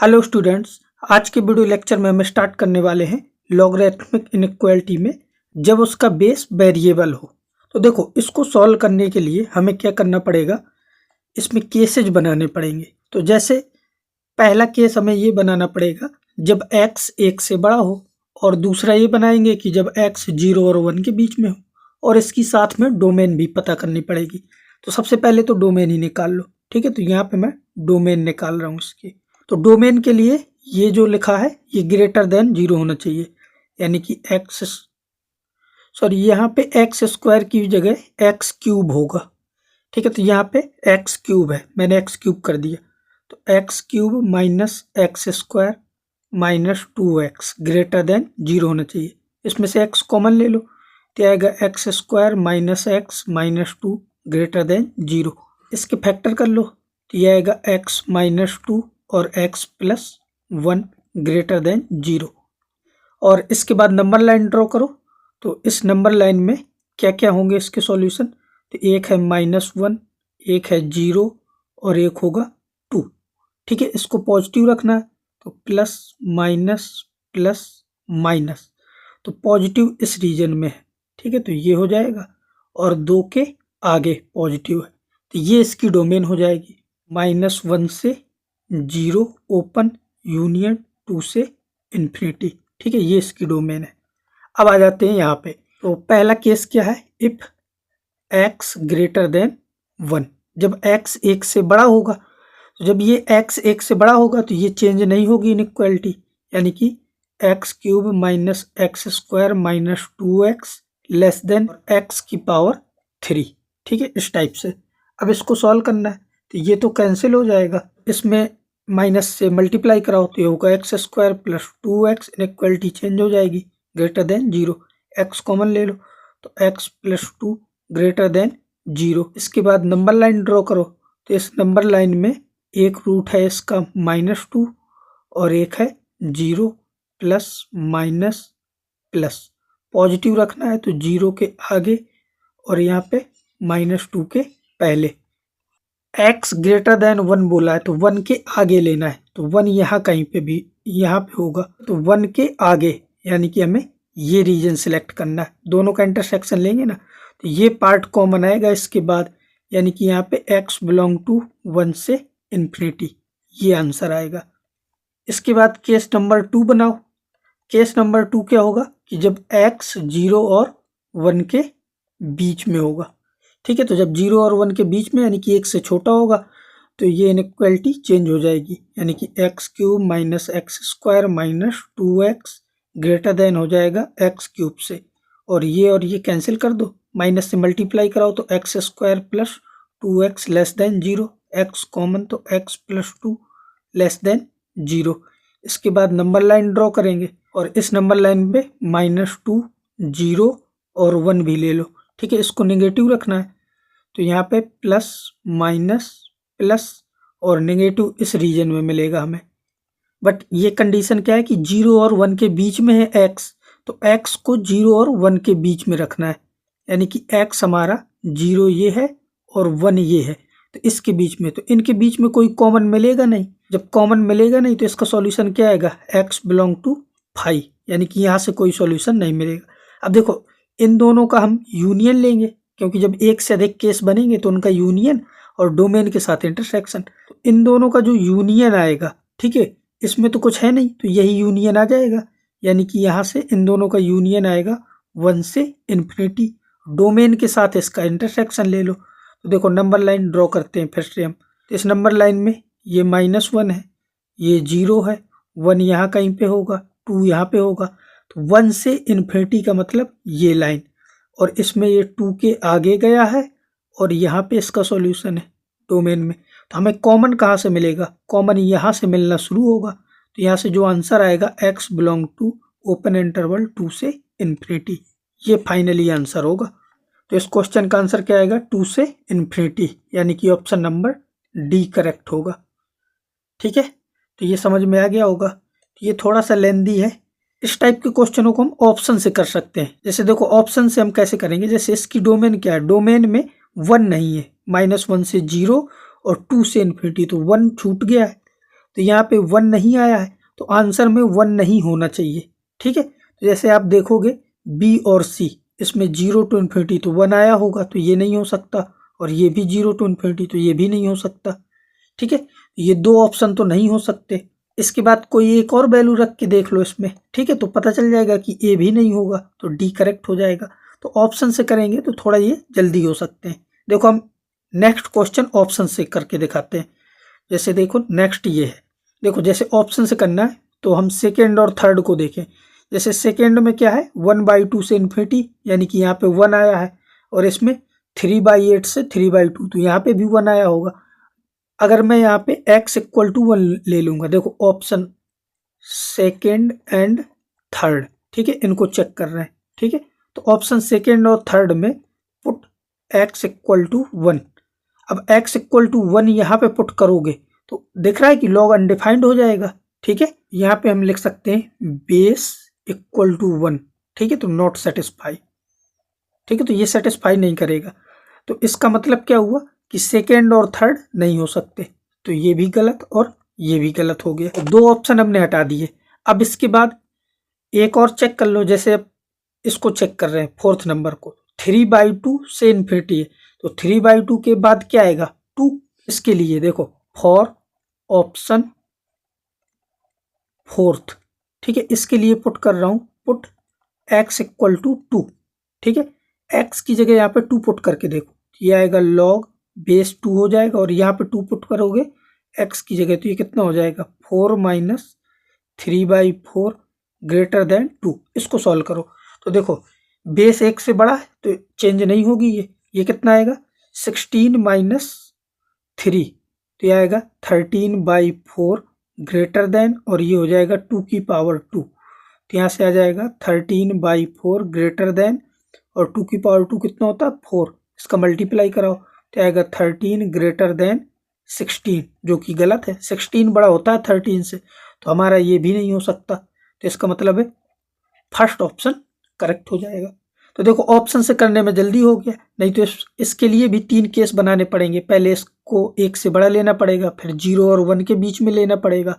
Hello students, आज के video lecture में हम स्टार्ट करने वाले हैं लॉगरिथमिक इनइक्वालिटी में जब उसका बेस वेरिएबल हो। तो देखो, इसको सॉल्व करने के लिए हमें क्या करना पड़ेगा, इसमें केसेज बनाने पड़ेंगे। तो जैसे पहला केस हमें ये बनाना पड़ेगा जब x 1 से बड़ा हो, और दूसरा ये बनाएंगे कि जब x 0 और 1 के बीच में हो, और इसकी साथ में डोमेन भी पता करनी पड़ेगी। तो सबसे पहले तो डोमेन ही निकाल लो, ठीक है। तो यहाँ पे मैं डोमेन निकाल रहा हूँ इसकी। तो डोमेन के लिए ये जो लिखा है ये ग्रेटर देन 0 होना चाहिए, यानी कि यहाँ पे एक्स स्क्वायर की जगह एक्स क्यूब होगा, ठीक है। तो यहाँ पे एक्स क्यूब है, मैंने एक्स क्यूब कर दिया। तो x cube minus x square minus 2x greater than 0 होना चाहिए। इसमें से x कॉमन ले लो, तो आएगा x square minus x minus 2 greater than 0। इसके फैक्टर कर लो, तो ये आएगा x माइनस 2 और x प्लस 1 ग्रेटर देन 0। और इसके बाद नंबर लाइन ड्रॉ करो। तो इस नंबर लाइन में क्या क्या होंगे इसके सॉल्यूशन, तो एक है -1, एक है 0 और एक होगा 2, ठीक है। इसको पॉजिटिव रखना है, तो प्लस माइनस, तो पॉजिटिव इस रीजन में है, ठीक है। तो ये हो जाएगा, और 2 के आगे पॉजिटिव है, तो ये इसकी डोमेन हो जाएगी। -1 से 0 ओपन यूनियन 2 से इन्फिनिटी, ठीक है। ये इसकी डोमेन है। अब आ जाते हैं यहाँ पे। तो पहला केस क्या है, इफ x ग्रेटर देन 1, जब x 1 से बड़ा होगा। तो जब ये x 1 से बड़ा होगा तो ये चेंज नहीं होगी इनइक्वालिटी, यानी कि x cube minus x square minus 2x less than x की पावर 3, ठीक है, इस टाइप से। अब इसको सॉल्व करना है, तो ये तो कैंसिल हो जाएगा, इसमें माइनस से मल्टीप्लाई कराओ तो ये होगा x square plus 2x, inequality change हो जाएगी ग्रेटर देन 0। x कॉमन ले लो, तो x प्लस 2 ग्रेटर देन 0। इसके बाद नंबर लाइन ड्रॉ करो, तो इस नंबर लाइन में एक रूट है इसका -2 और एक है 0 प्लस माइनस प्लस। पॉजिटिव रखना है तो 0 के आगे और यहाँ पे -2 के पहले। x ग्रेटर देन 1 बोला है तो 1 के आगे लेना है, तो 1 यहाँ कहीं पे भी यहाँ पे होगा, तो 1 के आगे यानी कि हमें ये रीजन सिलेक्ट करना है। दोनों का इंटरसेक्शन लेंगे ना, तो ये पार्ट कॉमन आएगा इसके बाद, यानी कि यहाँ पे x बिलोंग टू 1 से इन्फिनिटी, ये आंसर आएगा। इसके बाद केस नंबर 2 बनाओ। केस नंबर 2 क्या होगा कि जब x 0 और 1 के बीच में होगा, ठीक है। तो जब 0 और 1 के बीच में यानी कि 1 से छोटा होगा तो ये इनइक्वालिटी चेंज हो जाएगी, यानी कि x cube minus x square minus 2x greater than हो जाएगा एक्स क्यूब से, और ये कैंसिल कर दो, माइनस से मल्टीप्लाई कराओ तो x square plus 2x less than 0, x common तो x प्लस 2 लेस देन 0। इसके बाद नंबर लाइन ड्रॉ करेंगे, और इस नंबर लाइन पे -2 0 और 1 भी ले लो, ठीक है। इसको नेगेटिव रखना है, तो यहाँ पे प्लस माइनस प्लस और नेगेटिव इस रीजन में मिलेगा हमें। बट ये कंडीशन क्या है कि 0 और 1 के बीच में है x, तो x को 0 और 1 के बीच में रखना है, यानी कि x हमारा 0 ये है और 1 ये है, तो इसके बीच में। तो इनके बीच में कोई कॉमन मिलेगा नहीं, जब कॉमन मिलेगा नहीं तो इसका सॉल्यूशन क्या आएगा, x बिलोंग टू 5, यानी कि यहाँ से कोई सॉल्यूशन नहीं मिलेगा। अब देखो, इन दोनों का हम यूनियन लेंगे, क्योंकि जब एक से अधिक केस बनेंगे तो उनका यूनियन और डोमेन के साथ इंटरसेक्शन, तो इन दोनों का जो यूनियन आएगा, ठीक है, इसमें तो कुछ है नहीं तो यही यूनियन आ जाएगा, यानी कि यहाँ से इन दोनों का यूनियन आएगा 1 से इन्फिनिटी, डोमेन के साथ इसका इंटरसेक्शन ले लो। तो देखो नंबर लाइन ड्रॉ करते हैं फिर से हम। तो इस नंबर लाइन में ये -1 है, ये 0 है, 1 यहाँ कहीं पे होगा, 2 यहाँ पे होगा, तो 1 से इन्फिनिटी का मतलब ये लाइन, और इसमें ये 2 के आगे गया है और यहाँ पे इसका सॉल्यूशन है डोमेन में। तो हमें कॉमन कहाँ से मिलेगा, कॉमन यहाँ से मिलना शुरू होगा, तो यहाँ से जो आंसर आएगा x belong to open interval 2 से इन्फिनिटी, ये फाइनली आंसर होगा। तो इस क्वेश्चन का आंसर क्या आएगा, 2 से इन्फिनिटी, यानी कि ऑप्शन नंबर डी करेक्ट होगा, ठीक है। तो ये समझ में आ गया होगा। तो ये थोड़ा सा लेंदी है, इस टाइप के क्वेश्चनों को हम ऑप्शन से कर सकते हैं। जैसे देखो ऑप्शन से हम कैसे करेंगे, जैसे इसकी डोमेन क्या है, डोमेन में 1 नहीं है, -1 से 0 और 2 से इन्फिनिटी, तो 1 छूट गया है, तो यहाँ पे 1 नहीं आया है, तो आंसर में 1 नहीं होना चाहिए। ठीक है, तो जैसे आप देखोगे बी और सी, इसमें 0 to इन्फिनिटी तो 1 आया होगा, तो ये नहीं हो सकता, और ये भी 0 to इन्फिनिटी तो ये भी नहीं हो सकता। ठीक है, ये दो ऑप्शन तो नहीं हो सकते। इसके बाद कोई एक और वैल्यू रख के देख लो इसमें। ठीक है, तो पता चल जाएगा कि ए भी नहीं होगा, तो डी करेक्ट हो जाएगा। तो ऑप्शन से करेंगे तो थोड़ा ये जल्दी हो सकते हैं। देखो हम नेक्स्ट क्वेश्चन ऑप्शन से करके दिखाते हैं। जैसे देखो नेक्स्ट ये है, देखो जैसे ऑप्शन से करना है तो हम सेकेंड और थर्ड को देखें। जैसे सेकेंड में क्या है 1/2 से इन्फिनिटी, यानी कि यहाँ पे 1 आया है, और इसमें 3/8 से 3/2, तो यहाँ पे भी 1 आया होगा। अगर मैं यहाँ पे x = 1 ले लूंगा, देखो ऑप्शन सेकेंड एंड थर्ड, ठीक है, इनको चेक कर रहे हैं। ठीक है, तो ऑप्शन सेकेंड और थर्ड में पुट x = 1। अब x = 1 यहाँ पे पुट करोगे तो दिख रहा है कि लॉग अनडिफाइंड हो जाएगा। ठीक है, यहाँ पे हम लिख सकते हैं बेस = 1। ठीक है, तो नॉट सेटिस्फाई। ठीक है, तो ये सेटिस्फाई नहीं करेगा, तो इसका मतलब क्या हुआ कि सेकेंड और थर्ड नहीं हो सकते, तो ये भी गलत और ये भी गलत हो गया। दो ऑप्शन हमने हटा दिए। अब इसके बाद एक और चेक कर लो, जैसे अब इसको चेक कर रहे हैं फोर्थ नंबर को, 3/2 से इन्फिनिटी है, तो 3/2 के बाद क्या आएगा 2। इसके लिए देखो फॉर ऑप्शन फोर्थ, ठीक है, इसके लिए पुट कर रहा हूं, पुट x = 2। ठीक है, x की जगह यहाँ पे 2 पुट करके देखो, ये आएगा log बेस 2 हो जाएगा, और यहाँ पे 2 पुट करोगे x की जगह, तो ये कितना हो जाएगा 4 - 3/4 > 2। इसको सॉल्व करो तो देखो बेस 1 से बड़ा है तो चेंज नहीं होगी, ये कितना आएगा 16 - 3, तो ये आएगा 13/4 > और ये हो जाएगा 2 की पावर 2, तो यहाँ से आ जाएगा 13/4 > और 2 की पावर 2 कितना होता है 4, इसका मल्टीप्लाई कराओ तो आएगा 13 > 16, जो कि गलत है। 16 बड़ा होता है 13 से, तो हमारा ये भी नहीं हो सकता, तो इसका मतलब है फर्स्ट ऑप्शन करेक्ट हो जाएगा। तो देखो ऑप्शन से करने में जल्दी हो गया, नहीं तो इसके लिए भी 3 केस बनाने पड़ेंगे। पहले इसको 1 से बड़ा लेना पड़ेगा, फिर 0 और 1 के बीच में लेना पड़ेगा।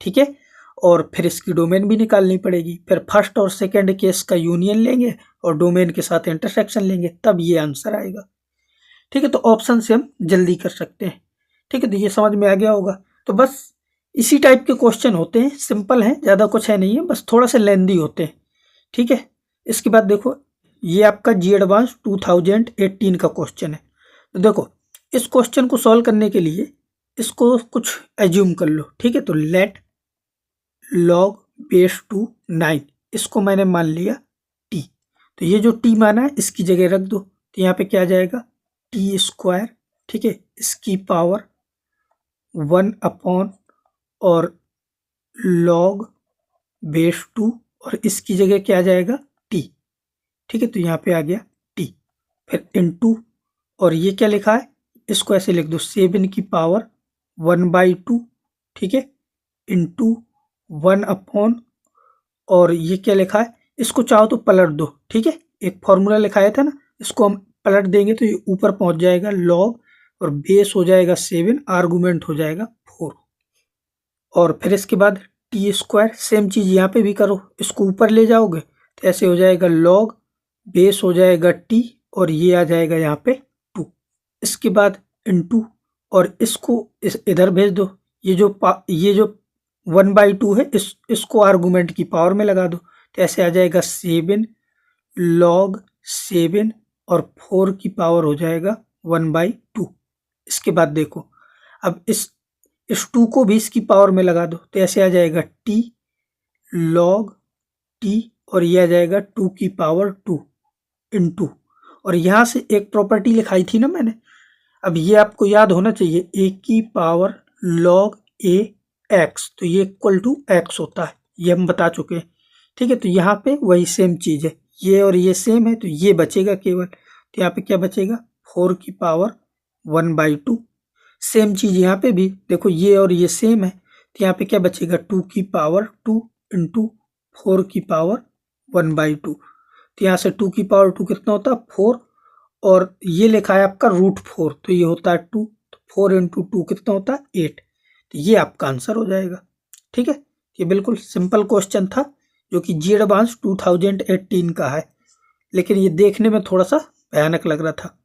ठीक है, और फिर इसकी डोमेन भी निकालनी पड़ेगी, फिर फर्स्ट और सेकंड केस का यूनियन लेंगे और डोमेन के साथ इंटरसेक्शन लेंगे, तब ये आंसर आएगा। ठीक है, तो ऑप्शन से हम जल्दी कर सकते हैं। ठीक है, तो ये समझ में आ गया होगा। तो बस इसी टाइप के क्वेश्चन होते हैं, सिंपल हैं, ज़्यादा कुछ है नहीं है, बस थोड़ा सा लेंदी होते हैं। ठीक है, इसके बाद देखो ये आपका जी एडवांस 2018 का क्वेश्चन है। तो देखो इस क्वेश्चन को सॉल्व करने के लिए इसको कुछ एज्यूम कर लो। ठीक है, तो लेट log बेस 2 9, इसको मैंने मान लिया t, तो ये जो t माना है इसकी जगह रख दो, तो यहाँ पे क्या आ जाएगा t²। ठीक है, इसकी पावर 1 और log बेस 2, और इसकी जगह क्या आ जाएगा t। ठीक है, तो यहाँ पे आ गया t, फिर इनटू, और ये क्या लिखा है इसको ऐसे लिख दो 7 की पावर 1/2। ठीक है, इंटू 1 और ये क्या लिखा है, इसको चाहो तो पलट दो। ठीक है, एक फॉर्मूला लिखाया था ना, इसको हम पलट देंगे तो ये ऊपर पहुंच जाएगा log, और बेस हो जाएगा 7, आर्गुमेंट हो जाएगा 4, और फिर इसके बाद t²। सेम चीज यहाँ पे भी करो, इसको ऊपर ले जाओगे तो ऐसे हो जाएगा log, बेस हो जाएगा t, और ये आ जाएगा यहाँ पे 2। इसके बाद इनटू, और इसको इधर भेज दो, ये जो 1/2 है इसको आर्गुमेंट की पावर में लगा दो, तो ऐसे आ जाएगा 7 log 7, और 4 की पावर हो जाएगा 1/2। इसके बाद देखो अब इस 2 को भी इसकी पावर में लगा दो, तो ऐसे आ जाएगा t log t, और ये आ जाएगा 2 की पावर 2 इंटू, और यहाँ से एक प्रॉपर्टी लिखाई थी ना मैंने, अब ये आपको याद होना चाहिए, a की पावर log a x, तो ये = x होता है, ये हम बता चुके हैं। ठीक है, तो यहाँ पे वही सेम चीज है, ये और ये सेम है, तो ये बचेगा केवल, तो यहाँ पे क्या बचेगा 4 की पावर 1/2। सेम चीज यहाँ पे भी देखो, ये और ये सेम है, तो यहाँ पे क्या बचेगा 2 की पावर 2 इंटू 4 की पावर 1/2, तो यहाँ से 2 की पावर 2 कितना होता है 4, और ये लिखा है आपका √4, तो ये होता है 2, तो 4 × 2 कितना होता है 8, तो ये आपका आंसर हो जाएगा। ठीक है, ये बिल्कुल सिंपल क्वेश्चन था जो कि जी एडवांस 2018 का है, लेकिन ये देखने में थोड़ा सा भयानक लग रहा था।